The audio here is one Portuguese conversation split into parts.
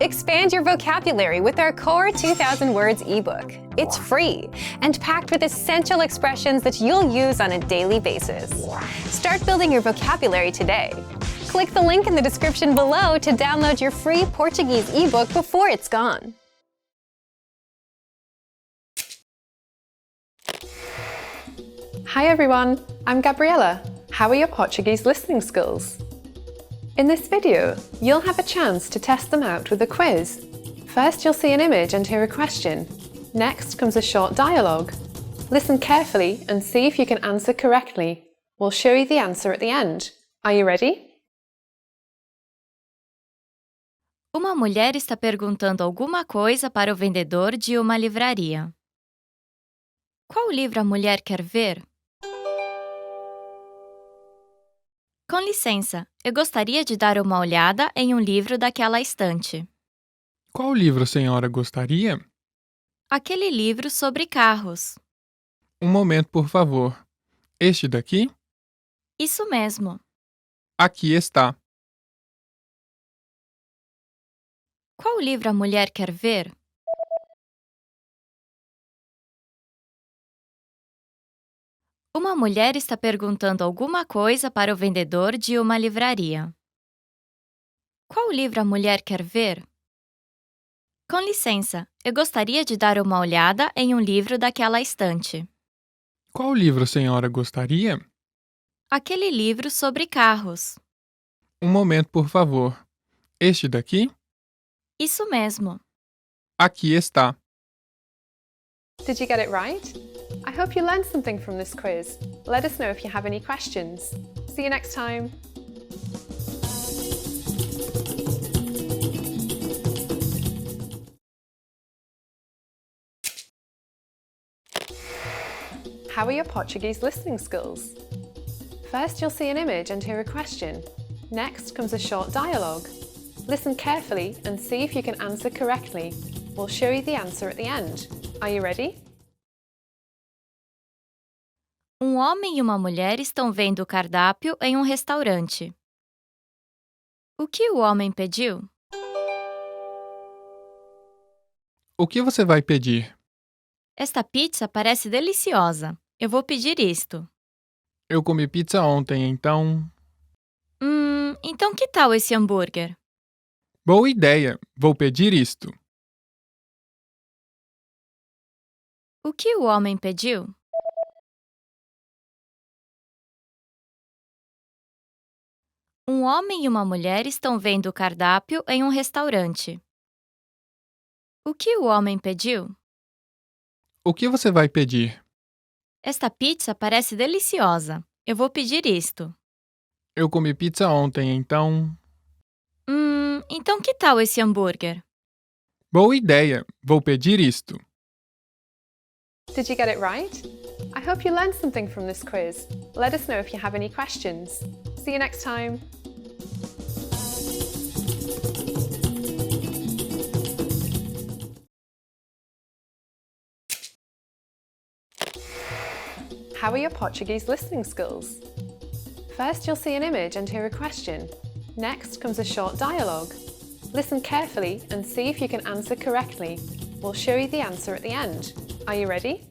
Expand your vocabulary with our Core 2000 Words ebook. It's free and packed with essential expressions that you'll use on a daily basis. Start building your vocabulary today. Click the link in the description below to download your free Portuguese ebook before it's gone. Hi everyone, I'm Gabriella. How are your Portuguese listening skills? In this video, you'll have a chance to test them out with a quiz. First, you'll see an image and hear a question. Next comes a short dialogue. Listen carefully and see if you can answer correctly. We'll show you the answer at the end. Are you ready? Uma mulher está perguntando alguma coisa para o vendedor de uma livraria. Qual livro a mulher quer ver? Com licença, eu gostaria de dar uma olhada em um livro daquela estante. Qual livro a senhora gostaria? Aquele livro sobre carros. Um momento, por favor. Este daqui? Isso mesmo. Aqui está. Qual livro a mulher quer ver? Uma mulher está perguntando alguma coisa para o vendedor de uma livraria. Qual livro a mulher quer ver? Com licença, eu gostaria de dar uma olhada em um livro daquela estante. Qual livro a senhora gostaria? Aquele livro sobre carros. Um momento, por favor. Este daqui? Isso mesmo. Aqui está. Did you get it right? I hope you learned something from this quiz. Let us know if you have any questions. See you next time. How are your Portuguese listening skills? First, you'll see an image and hear a question. Next comes a short dialogue. Listen carefully and see if you can answer correctly. We'll show you the answer at the end. Are you ready? Um homem e uma mulher estão vendo o cardápio em um restaurante. O que o homem pediu? O que você vai pedir? Esta pizza parece deliciosa. Eu vou pedir isto. Eu comi pizza ontem, então... Então que tal esse hambúrguer? Boa ideia! Vou pedir isto. O que o homem pediu? Um homem e uma mulher estão vendo o cardápio em um restaurante. O que o homem pediu? O que você vai pedir? Esta pizza parece deliciosa. Eu vou pedir isto. Eu comi pizza ontem, então... Então que tal esse hambúrguer? Boa ideia! Vou pedir isto. Did you get it right? I hope you learned something from this quiz. Let us know if you have any questions. See you next time. How are your Portuguese listening skills? First, you'll see an image and hear a question. Next comes a short dialogue. Listen carefully and see if you can answer correctly. We'll show you the answer at the end. Are you ready?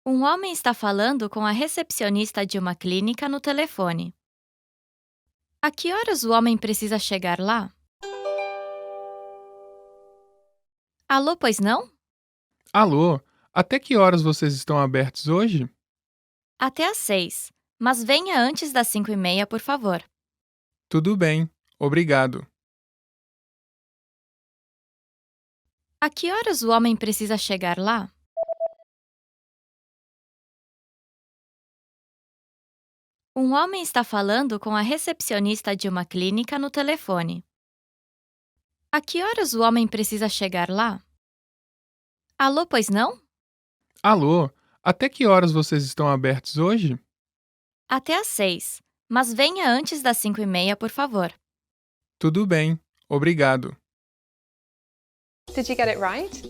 Um homem está falando com a recepcionista de uma clínica no telefone. A que horas o homem precisa chegar lá? Alô, pois não? Alô, até que horas vocês estão abertos hoje? Até às 6, mas venha antes das 5:30, por favor. Tudo bem, obrigado. A que horas o homem precisa chegar lá? Um homem está falando com a recepcionista de uma clínica no telefone. A que horas o homem precisa chegar lá? Alô, pois não? Alô, até que horas vocês estão abertos hoje? Até às 6, mas venha antes das 5:30, por favor. Tudo bem, obrigado. Did you get it right?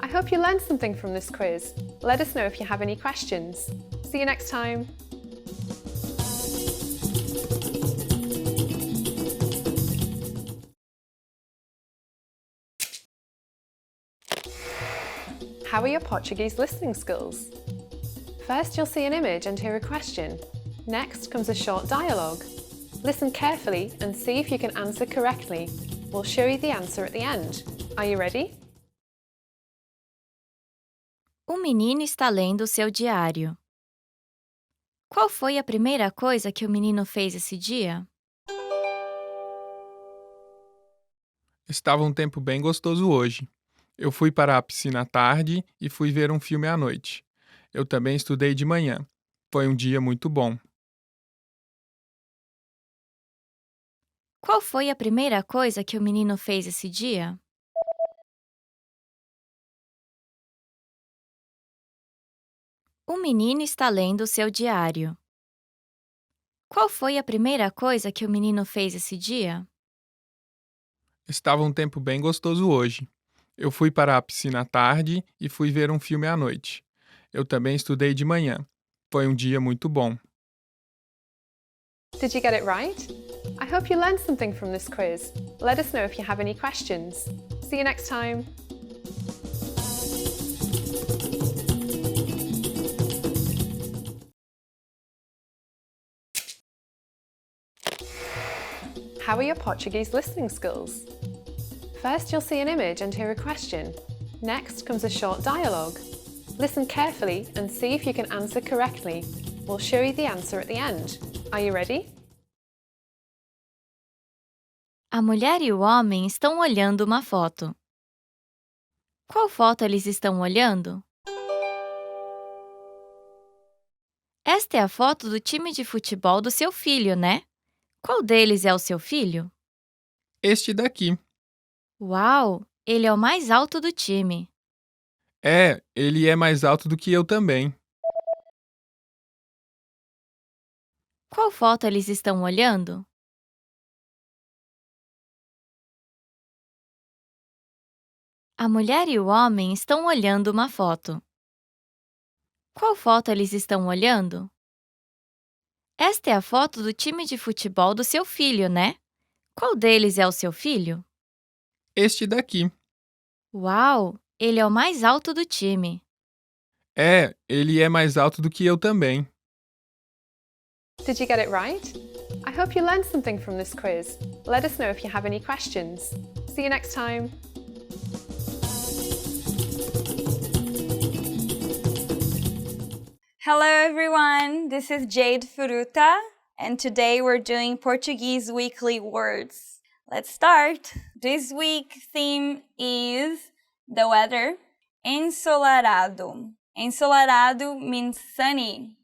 I hope you learned something from this quiz. Let us know if you have any questions. See you next time. How are your Portuguese listening skills? First, you'll see an image and hear a question. Next comes a short dialogue. Listen carefully and see if you can answer correctly. We'll show you the answer at the end. Are you ready? O menino está lendo o seu diário. Qual foi a primeira coisa que o menino fez esse dia? Estava um tempo bem gostoso hoje. Eu fui para a piscina à tarde e fui ver um filme à noite. Eu também estudei de manhã. Foi um dia muito bom. Qual foi a primeira coisa que o menino fez esse dia? O menino está lendo o seu diário. Qual foi a primeira coisa que o menino fez esse dia? Estava um tempo bem gostoso hoje. Eu fui para a piscina à tarde e fui ver um filme à noite. Eu também estudei de manhã. Foi um dia muito bom. Did you get it right? I hope you learned something from this quiz. Let us know if you have any questions. See you next time. How are your Portuguese listening skills? First, you'll see an image and hear a question. Next comes a short dialogue. Listen carefully and see if you can answer correctly. We'll show you the answer at the end. Are you ready? A mulher e o homem estão olhando uma foto. Qual foto eles estão olhando? Esta é a foto do time de futebol do seu filho, né? Qual deles é o seu filho? Este daqui. Uau! Ele é o mais alto do time. Ele é mais alto do que eu também. Qual foto eles estão olhando? A mulher e o homem estão olhando uma foto. Qual foto eles estão olhando? Esta é a foto do time de futebol do seu filho, né? Qual deles é o seu filho? Este daqui. Uau! Ele é o mais alto do time. Ele é mais alto do que eu também. Did you get it right? I hope you learned something from this quiz. Let us know if you have any questions. See you next time. Hello everyone, this is Jade Furuta, and today we're doing Portuguese weekly words. Let's start. This week's theme is the weather. Ensolarado. Ensolarado means sunny.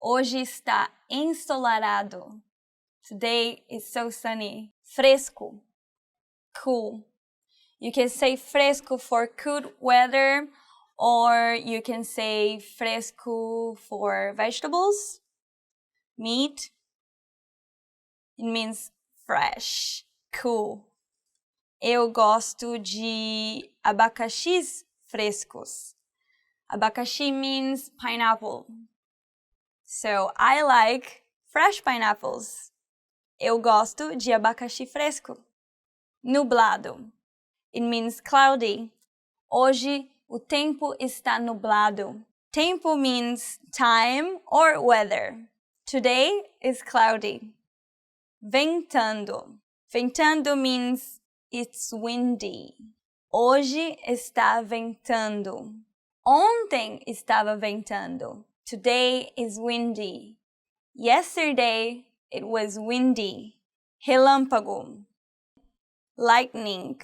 Hoje está ensolarado. Today is so sunny. Fresco. Cool. You can say fresco for good weather, or you can say fresco for vegetables, meat. It means fresh, cool. Eu gosto de abacaxis frescos. Abacaxi means pineapple. So I like fresh pineapples. Eu gosto de abacaxi fresco. Nublado. It means cloudy. Hoje o tempo está nublado. Tempo means time or weather. Today is cloudy. Ventando. Ventando means it's windy. Hoje está ventando. Ontem estava ventando. Today is windy. Yesterday it was windy. Relâmpago. Lightning.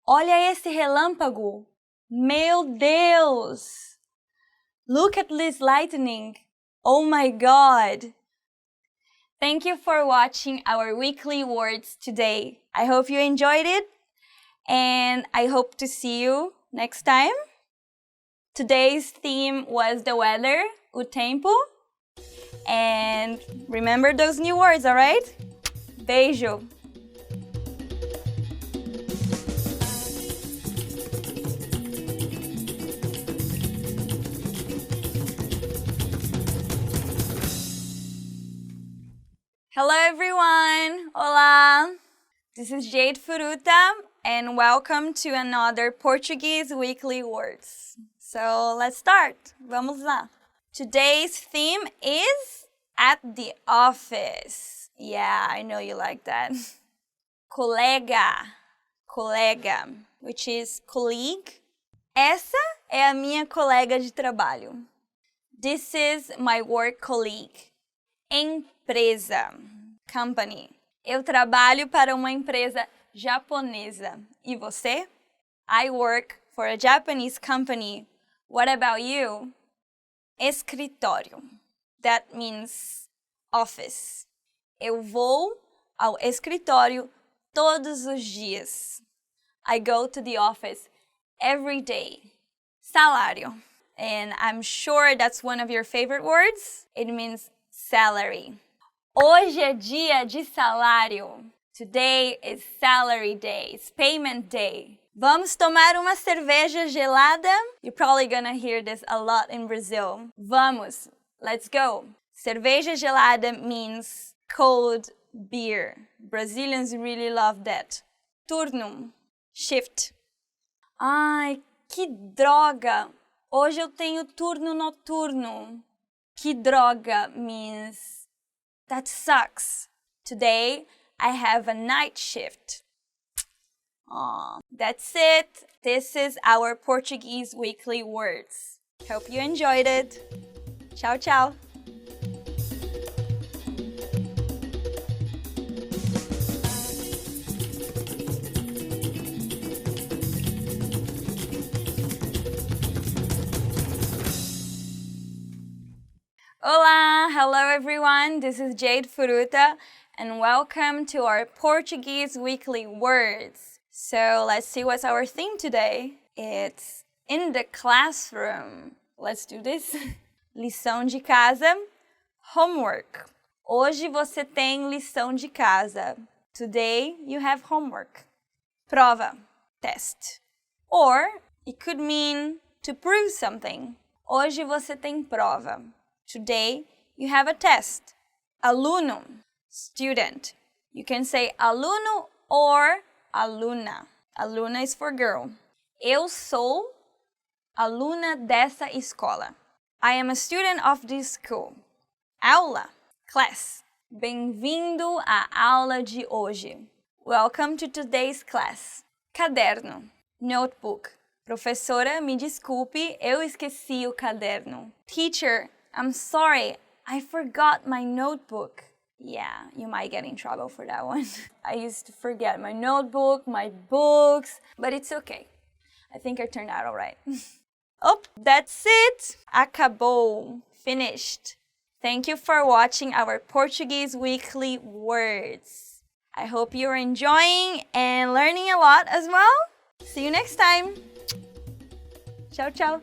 Olha esse relâmpago. Meu Deus! Look at this lightning. Oh my God! Thank you for watching our weekly words today. I hope you enjoyed it, and I hope to see you next time. Today's theme was the weather, o tempo. And remember those new words, alright? Beijo! Hello everyone! Olá! This is Jade Furuta, and welcome to another Portuguese Weekly Words. So let's start. Vamos lá. Today's theme is at the office. Yeah, I know you like that. Colega, which is colleague. Essa é a minha colega de trabalho. This is my work colleague. Empresa, company. Eu trabalho para uma empresa japonesa. E você? I work for a Japanese company. What about you? Escritório. That means office. Eu vou ao escritório todos os dias. I go to the office every day. Salário. And I'm sure that's one of your favorite words. It means salary. Hoje é dia de salário. Today is salary day. It's payment day. Vamos tomar uma cerveja gelada? You're probably gonna hear this a lot in Brazil. Vamos. Let's go. Cerveja gelada means cold beer. Brazilians really love that. Turno. Shift. Ai, que droga. Hoje eu tenho turno noturno. Que droga means that sucks. Today I have a night shift. Aw, that's it. This is our Portuguese weekly words. Hope you enjoyed it. Tchau, tchau. Olá, hello everyone. This is Jade Furuta and welcome to our Portuguese weekly words. So let's see what's our theme today. It's in the classroom. Let's do this. Lição de casa, homework. Hoje você tem lição de casa. Today you have homework. Prova, test. Or it could mean to prove something. Hoje você tem prova. Today you have a test. Aluno, student. You can say aluno or aluna. Aluna is for girl. Eu sou aluna dessa escola. I am a student of this school. Aula, class. Bem-vindo à aula de hoje. Welcome to today's class. Caderno, notebook. Professora, me desculpe, eu esqueci o caderno. Teacher, I'm sorry, I forgot my notebook. Yeah, you might get in trouble for that one. I used to forget my notebook, my books, but it's okay. I think I turned out all right. Oh, that's it. Acabou. Finished. Thank you for watching our Portuguese weekly words. I hope you're enjoying and learning a lot as well. See you next time. Ciao, ciao.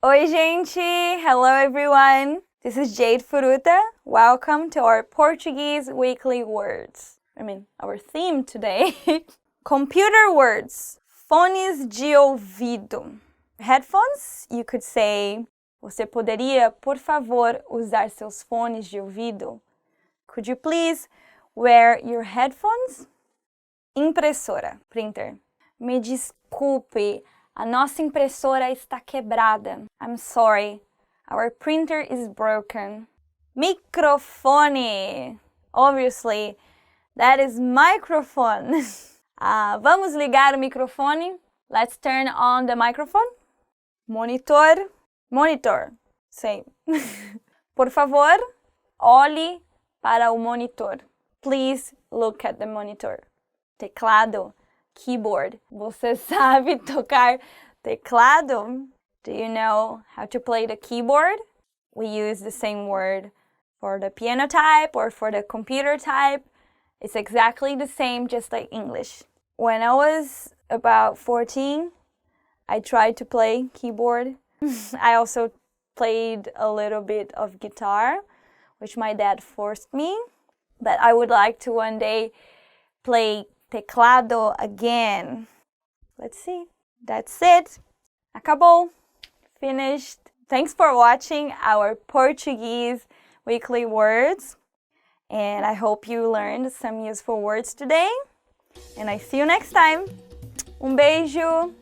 Oi, gente! Hello, everyone! This is Jade Furuta. Welcome to our Portuguese weekly words. Our theme today. Computer words. Fones de ouvido. Headphones, you could say, você poderia, por favor, usar seus fones de ouvido? Could you please wear your headphones? Impressora, printer. Me desculpe. A nossa impressora está quebrada. I'm sorry. Our printer is broken. Microfone. Obviously, that is microphone. Vamos ligar o microfone. Let's turn on the microphone. Monitor. Monitor. Same. Por favor, olhe para o monitor. Please look at the monitor. Teclado. Keyboard. Você sabe tocar teclado? Do you know how to play the keyboard? We use the same word for the piano type or for the computer type. It's exactly the same, just like English. When I was about 14, I tried to play keyboard. I also played a little bit of guitar, which my dad forced me. But I would like to one day play teclado again. let's see. That's it. Acabou. Finished. Thanks for watching our Portuguese weekly words. And I hope you learned some useful words today. And I see you next time. Beijo.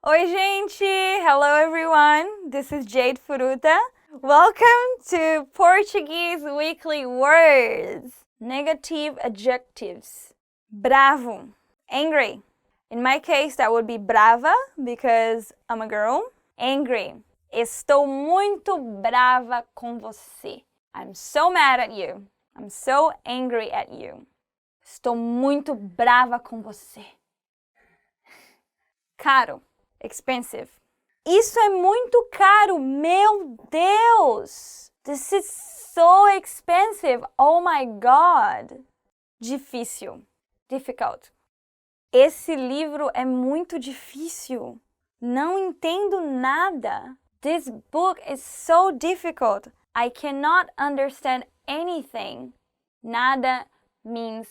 Oi, gente! Hello, everyone. This is Jade Furuta. Welcome to Portuguese Weekly Words. Negative adjectives. Bravo. Angry. In my case, that would be brava because I'm a girl. Angry. Estou muito brava com você. I'm so mad at you. I'm so angry at you. Estou muito brava com você. Caro. Expensive. Isso é muito caro, meu Deus! This is so expensive, oh my God! Difícil, difficult. Esse livro é muito difícil. Não entendo nada. This book is so difficult. I cannot understand anything. Nada means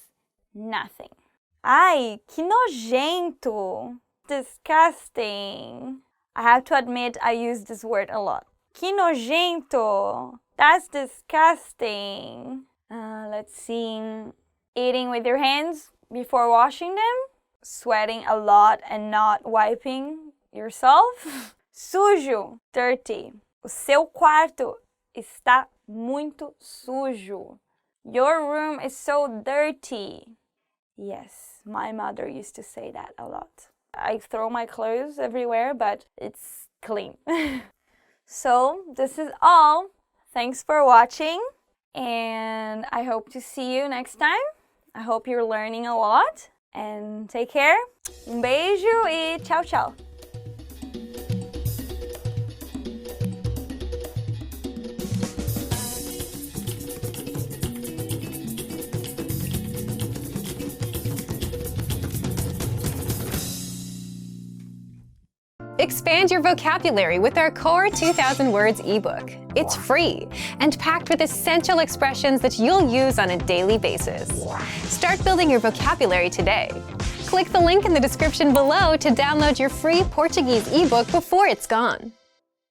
nothing. Ai, que nojento! Disgusting. I have to admit I use this word a lot. Que nojento. That's disgusting. Let's see. Eating with your hands before washing them. Sweating a lot and not wiping yourself. Sujo. Dirty. O seu quarto está muito sujo. Your room is so dirty. Yes, my mother used to say that a lot. I throw my clothes everywhere, but it's clean. So, this is all. Thanks for watching, and I hope to see you next time. I hope you're learning a lot, and take care. Beijo e tchau, tchau. Expand your vocabulary with our Core 2000 Words ebook. It's free and packed with essential expressions that you'll use on a daily basis. Start building your vocabulary today. Click the link in the description below to download your free Portuguese ebook before it's gone.